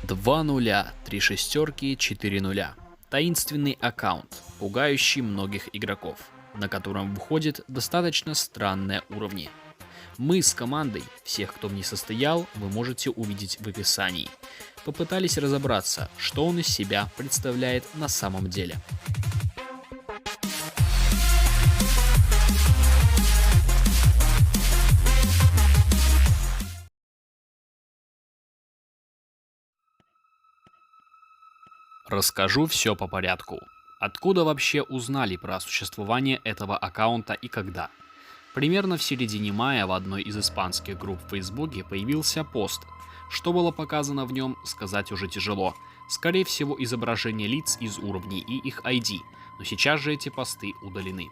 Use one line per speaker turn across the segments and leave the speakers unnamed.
2 нуля, 3 шестерки, 4 нуля. Таинственный аккаунт, пугающий многих игроков, на котором выходят достаточно странные уровни. Мы с командой, всех, кто в ней состоял, вы можете увидеть в описании. Попытались разобраться, что он из себя представляет на самом деле. Расскажу все по порядку. Откуда вообще узнали про существование этого аккаунта и когда? Примерно в середине мая в одной из испанских групп в Фейсбуке появился пост. Что было показано в нем, сказать уже тяжело. Скорее всего, изображение лиц из уровней и их ID, но сейчас же эти посты удалены.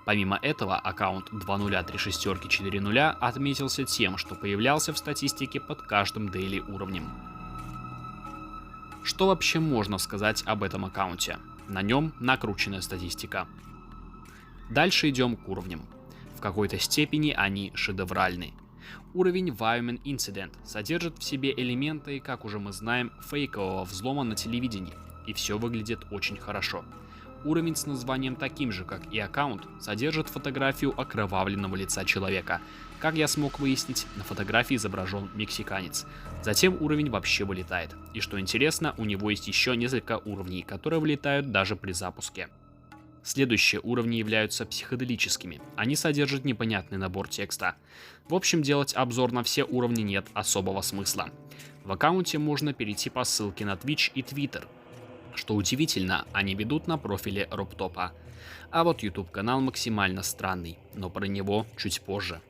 Помимо этого, аккаунт 203640 отметился тем, что появлялся в статистике под каждым дейли уровнем. Что вообще можно сказать об этом аккаунте? На нем накрученная статистика. Дальше идем к уровням. В какой-то степени они шедевральны. Уровень Wyoming Incident содержит в себе элементы, как уже мы знаем, фейкового взлома на телевидении, и все выглядит очень хорошо. Уровень с названием таким же, как и аккаунт, содержит фотографию окровавленного лица человека. Как я смог выяснить, на фотографии изображен мексиканец. Затем уровень вообще вылетает. И что интересно, у него есть еще несколько уровней, которые вылетают даже при запуске. Следующие уровни являются психоделическими. Они содержат непонятный набор текста. В общем, делать обзор на все уровни нет особого смысла. В аккаунте можно перейти по ссылке на Twitch и Twitter. Что удивительно, они ведут на профиле Роптопа. А вот YouTube канал максимально странный, но про него чуть позже.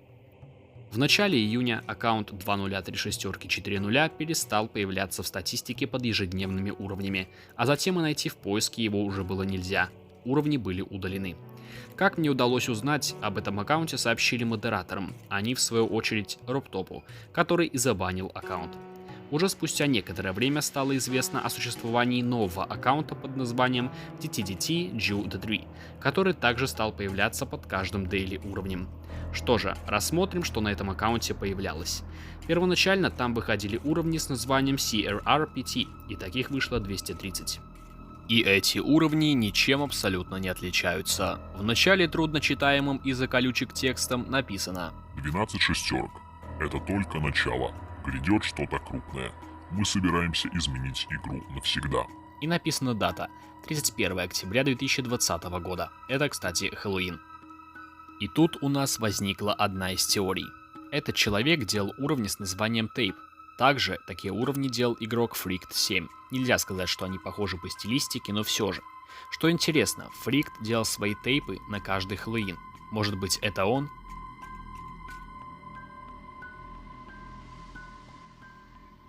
В начале июня аккаунт 203640 перестал появляться в статистике под ежедневными уровнями, а затем и найти в поиске его уже было нельзя. Уровни были удалены. Как мне удалось узнать, об этом аккаунте сообщили модераторам, они в свою очередь Роптопу, который и забанил аккаунт. Уже спустя некоторое время стало известно о существовании нового аккаунта под названием TTDT Jude 3, который также стал появляться под каждым дейли уровнем. Что же, рассмотрим, что на этом аккаунте появлялось. Первоначально там выходили уровни с названием CRRPT, и таких вышло 230. И эти уровни ничем абсолютно не отличаются. В начале трудночитаемым из-за колючек текстом написано
12 шестерок. Это только начало. Грядет что-то крупное. Мы собираемся изменить игру навсегда.
И написана дата 31 октября 2020 года. Это, кстати, Хэллоуин. И тут у нас возникла одна из теорий. Этот человек делал уровни с названием Tape. Также такие уровни делал игрок Freaked 7. Нельзя сказать, что они похожи по стилистике, но все же. Что интересно, Freaked делал свои тейпы на каждый Хэллоуин. Может быть, это он?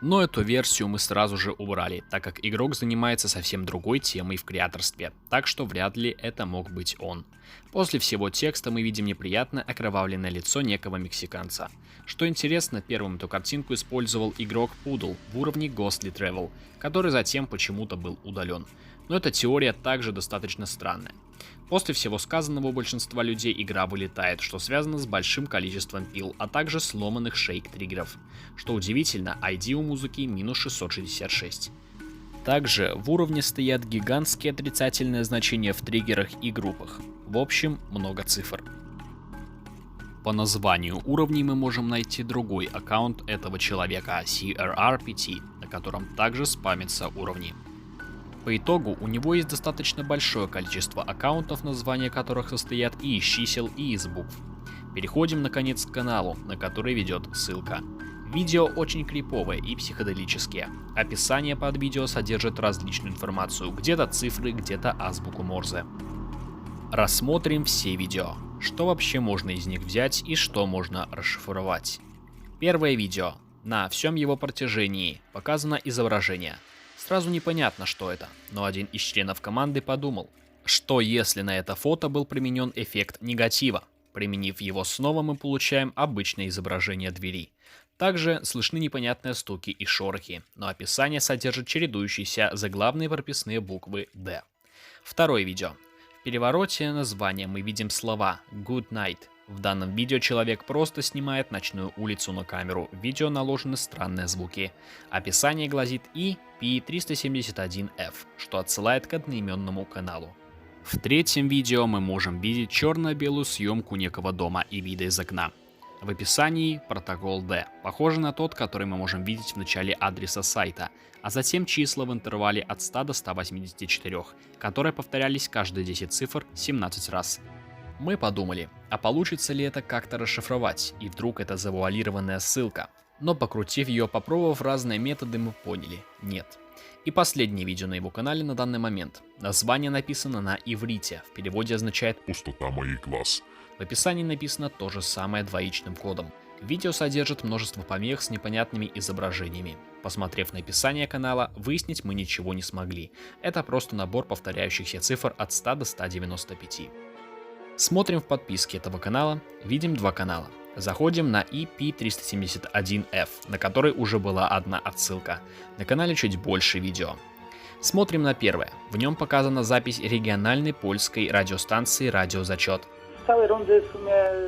Но эту версию мы сразу же убрали, так как игрок занимается совсем другой темой в креаторстве, так что вряд ли это мог быть он. После всего текста мы видим неприятно окровавленное лицо некого мексиканца. Что интересно, первым эту картинку использовал игрок Poodle в уровне Ghostly Travel, который затем почему-то был удален. Но эта теория также достаточно странная. После всего сказанного у большинства людей игра вылетает, что связано с большим количеством пил, а также сломанных шейк-триггеров. Что удивительно, ID у музыки минус 666. Также в уровне стоят гигантские отрицательные значения в триггерах и группах. В общем, много цифр. По названию уровней мы можем найти другой аккаунт этого человека, CRRPT, на котором также спамятся уровни. По итогу у него есть достаточно большое количество аккаунтов, названия которых состоят и из чисел, и из букв. Переходим наконец к каналу, на который ведет ссылка. Видео очень криповое и психоделические. Описание под видео содержит различную информацию, где-то цифры, где-то азбуку Морзе. Рассмотрим все видео. Что вообще можно из них взять и что можно расшифровать. Первое видео. На всем его протяжении показано изображение. Сразу непонятно, что это, но один из членов команды подумал, что если на это фото был применен эффект негатива. Применив его снова, мы получаем обычное изображение двери. Также слышны непонятные стуки и шорохи, но описание содержит чередующиеся заглавные прописные буквы D. Второе видео. В перевороте названия мы видим слова Good Night В данном видео человек просто снимает ночную улицу на камеру. В видео наложены странные звуки. Описание гласит EP371F, что отсылает к одноименному каналу. В третьем видео мы можем видеть черно-белую съемку некого дома и вида из окна. В описании протокол D, похожий на тот, который мы можем видеть в начале адреса сайта, а затем числа в интервале от 100 до 184, которые повторялись каждые 10 цифр 17 раз. Мы подумали, а получится ли это как-то расшифровать, и вдруг это завуалированная ссылка. Но покрутив ее, попробовав разные методы, мы поняли – нет. И последнее видео на его канале на данный момент. Название написано на иврите, в переводе означает
«Пустота моих глаз».
В описании написано то же самое двоичным кодом. Видео содержит множество помех с непонятными изображениями. Посмотрев на описание канала, выяснить мы ничего не смогли. Это просто набор повторяющихся цифр от 100 до 195. Смотрим в подписке этого канала, видим два канала. Заходим на EP371F, на который уже была одна отсылка. На канале чуть больше видео. Смотрим на первое. В нем показана запись региональной польской радиостанции «Радиозачет».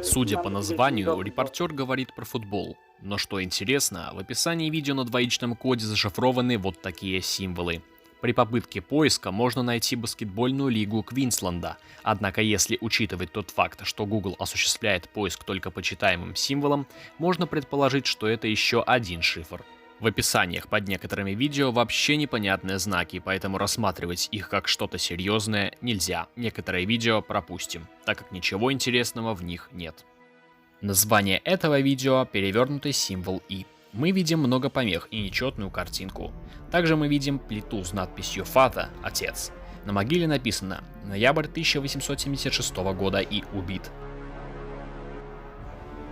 Судя по названию, репортер говорит про футбол. Но что интересно, в описании видео на двоичном коде зашифрованы вот такие символы. При попытке поиска можно найти баскетбольную лигу Квинсленда, однако если учитывать тот факт, что Google осуществляет поиск только по читаемым символам, можно предположить, что это еще один шифр. В описаниях под некоторыми видео вообще непонятные знаки, поэтому рассматривать их как что-то серьезное нельзя. Некоторые видео пропустим, так как ничего интересного в них нет. Название этого видео – перевернутый символ И. Мы видим много помех и нечетную картинку. Также мы видим плиту с надписью «Father» – «Отец». На могиле написано «Ноябрь 1876 года» и «Убит».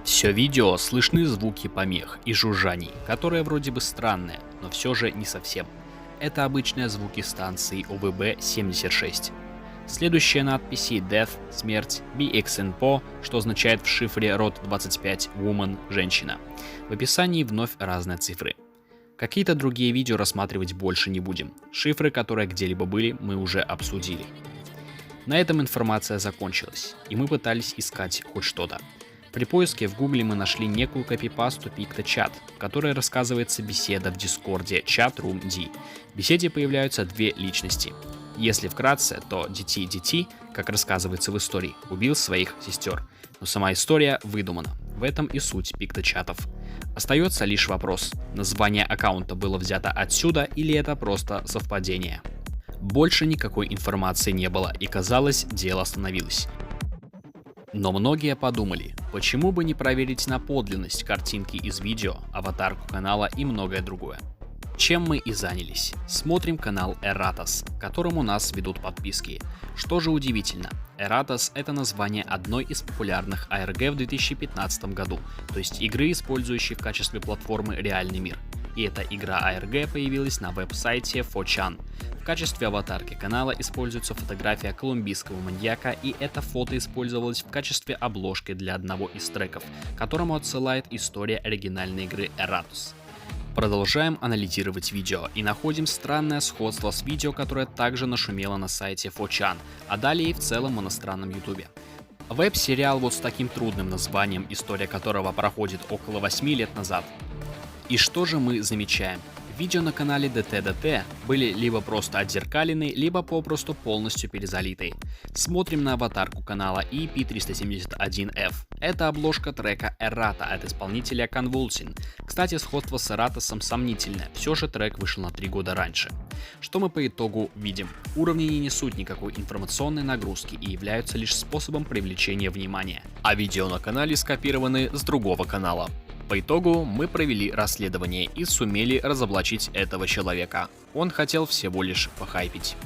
Все видео слышны звуки помех и жужжаний, которые вроде бы странные, но все же не совсем. Это обычные звуки станции ОВБ-76. Следующие надписи Death – смерть, BXNPO, что означает в шифре род 25 Woman – женщина. В описании вновь разные цифры. Какие-то другие видео рассматривать больше не будем. Шифры, которые где-либо были, мы уже обсудили. На этом информация закончилась, и мы пытались искать хоть что-то. При поиске в гугле мы нашли некую копипасту PictoChat, в которой рассказывается беседа в дискорде ChatRoomD. В беседе появляются две личности. Если вкратце, то DT, как рассказывается в истории, убил своих сестер. Но сама история выдумана. В этом и суть PictoChat'ов. Остается лишь вопрос, название аккаунта было взято отсюда или это просто совпадение. Больше никакой информации не было, и казалось, дело остановилось. Но многие подумали, почему бы не проверить на подлинность картинки из видео, аватарку канала и многое другое. Чем мы и занялись. Смотрим канал Eratos, которому нас ведут подписки. Что же удивительно, Eratos — это название одной из популярных ARG в 2015 году, то есть игры, использующей в качестве платформы реальный мир. И эта игра ARG появилась на веб-сайте 4chan. В качестве аватарки канала используется фотография колумбийского маньяка, и это фото использовалось в качестве обложки для одного из треков, к которому отсылает история оригинальной игры Eratos. Продолжаем анализировать видео и находим странное сходство с видео, которое также нашумело на сайте 4chan, а далее и в целом на странном ютубе. Веб-сериал вот с таким трудным названием, история которого проходит около 8 лет назад. И что же мы замечаем? Видео на канале DTDT были либо просто отзеркалены, либо попросту полностью перезалиты. Смотрим на аватарку канала EP371F. Это обложка трека Errata от исполнителя Convulsing. Кстати, сходство с Eratos'ом сомнительное, все же трек вышел на 3 года раньше. Что мы по итогу видим? Уровни не несут никакой информационной нагрузки и являются лишь способом привлечения внимания. А видео на канале скопированы с другого канала. По итогу мы провели расследование и сумели разоблачить этого человека. Он хотел всего лишь похайпить.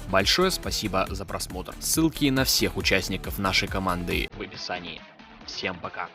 Большое спасибо за просмотр. Ссылки на всех участников нашей команды в описании. Всем пока.